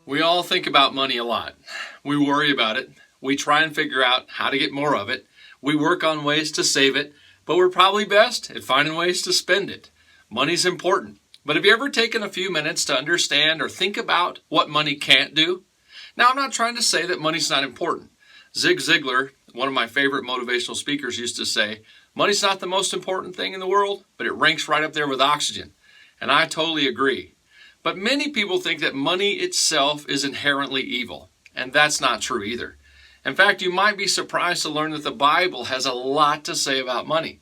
We all think about money a lot. We worry about it. We try and figure out how to get more of it. We work on ways to save it, but we're probably best at finding ways to spend it. Money's important. But have you ever taken a few minutes to understand or think about what money can't do? Now, I'm not trying to say that money's not important. Zig Ziglar, one of my favorite motivational speakers, used to say, money's not the most important thing in the world, but it ranks right up there with oxygen. And I totally agree. But many people think that money itself is inherently evil, and that's not true either. In fact, you might be surprised to learn that the Bible has a lot to say about money.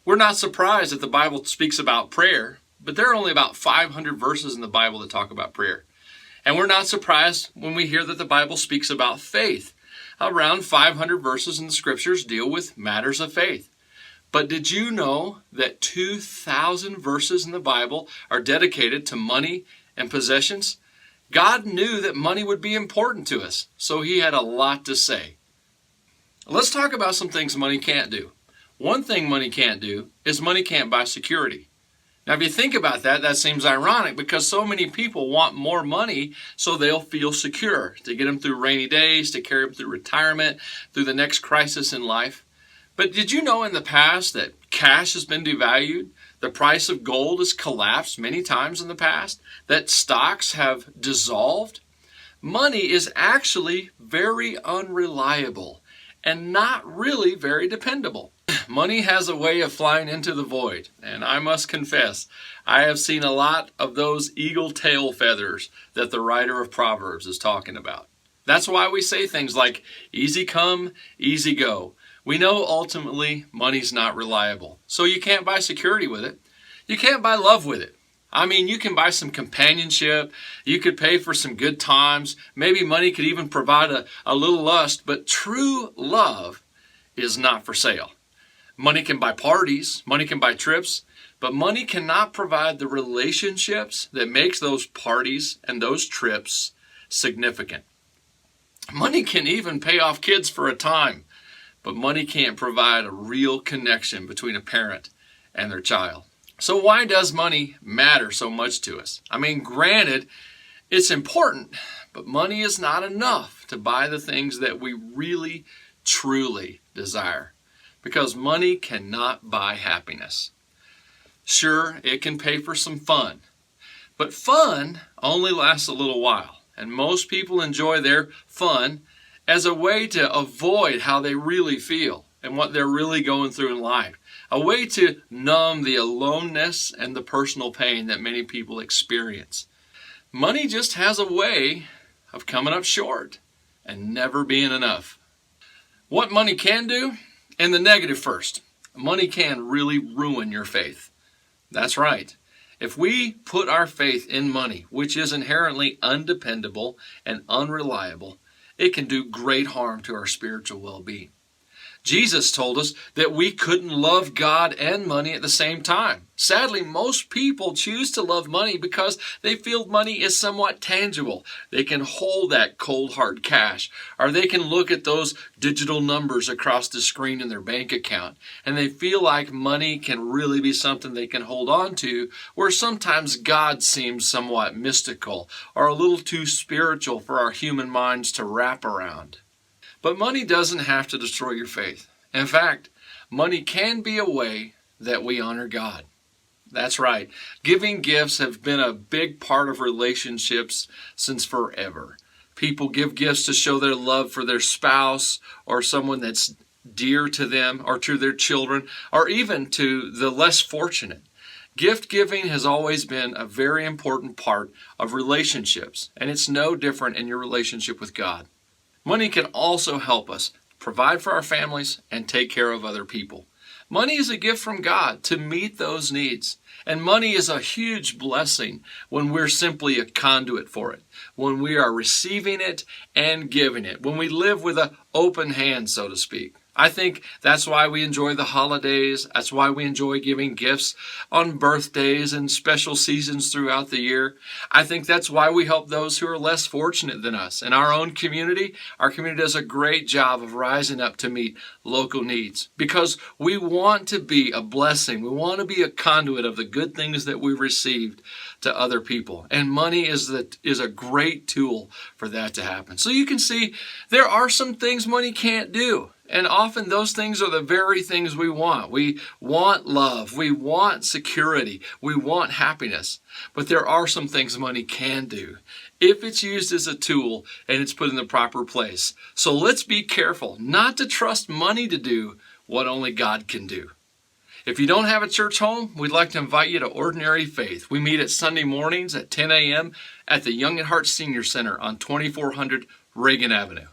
We're not surprised that the Bible speaks about prayer, but there are only about 500 verses in the Bible that talk about prayer. And we're not surprised when we hear that the Bible speaks about faith. Around 500 verses in the scriptures deal with matters of faith. But did you know that 2,000 verses in the Bible are dedicated to money and possessions? God knew that money would be important to us, so he had a lot to say. Let's talk about some things money can't do. One thing money can't do is money can't buy security. Now, if you think about that, that seems ironic because so many people want more money so they'll feel secure, to get them through rainy days, to carry them through retirement, through the next crisis in life. But did you know in the past that cash has been devalued? The price of gold has collapsed many times in the past, that stocks have dissolved. Money is actually very unreliable and not really very dependable. Money has a way of flying into the void, and I must confess, I have seen a lot of those eagle tail feathers that the writer of Proverbs is talking about. That's why we say things like, easy come, easy go. We know ultimately money's not reliable, so you can't buy security with it. You can't buy love with it. I mean, you can buy some companionship, you could pay for some good times, maybe money could even provide a little lust, but true love is not for sale. Money can buy parties, money can buy trips, but money cannot provide the relationships that makes those parties and those trips significant. Money can even pay off kids for a time, but money can't provide a real connection between a parent and their child. So why does money matter so much to us? I mean, granted, it's important, but money is not enough to buy the things that we really, truly desire. Because money cannot buy happiness. Sure, it can pay for some fun, but fun only lasts a little while, and most people enjoy their fun as a way to avoid how they really feel and what they're really going through in life, a way to numb the aloneness and the personal pain that many people experience. Money just has a way of coming up short and never being enough. What money can do? In the negative first, money can really ruin your faith. That's right. If we put our faith in money, which is inherently undependable and unreliable, it can do great harm to our spiritual well-being. Jesus told us that we couldn't love God and money at the same time. Sadly, most people choose to love money because they feel money is somewhat tangible. They can hold that cold hard cash, or they can look at those digital numbers across the screen in their bank account, and they feel like money can really be something they can hold on to, where sometimes God seems somewhat mystical or a little too spiritual for our human minds to wrap around. But money doesn't have to destroy your faith. In fact, money can be a way that we honor God. That's right. Giving gifts have been a big part of relationships since forever. People give gifts to show their love for their spouse or someone that's dear to them or to their children or even to the less fortunate. Gift giving has always been a very important part of relationships, and it's no different in your relationship with God. Money can also help us provide for our families and take care of other people. Money is a gift from God to meet those needs. And money is a huge blessing when we're simply a conduit for it, when we are receiving it and giving it, when we live with an open hand, so to speak. I think that's why we enjoy the holidays. That's why we enjoy giving gifts on birthdays and special seasons throughout the year. I think that's why we help those who are less fortunate than us. In our own community, our community does a great job of rising up to meet local needs because we want to be a blessing. We want to be a conduit of the good things that we've received to other people. And money is a great tool for that to happen. So you can see there are some things money can't do. And often those things are the very things we want. We want love. We want security. We want happiness. But there are some things money can do if it's used as a tool and it's put in the proper place. So let's be careful not to trust money to do what only God can do. If you don't have a church home, we'd like to invite you to Ordinary Faith. We meet at Sunday mornings at 10 a.m. at the Young at Heart Senior Center on 2400 Reagan Avenue.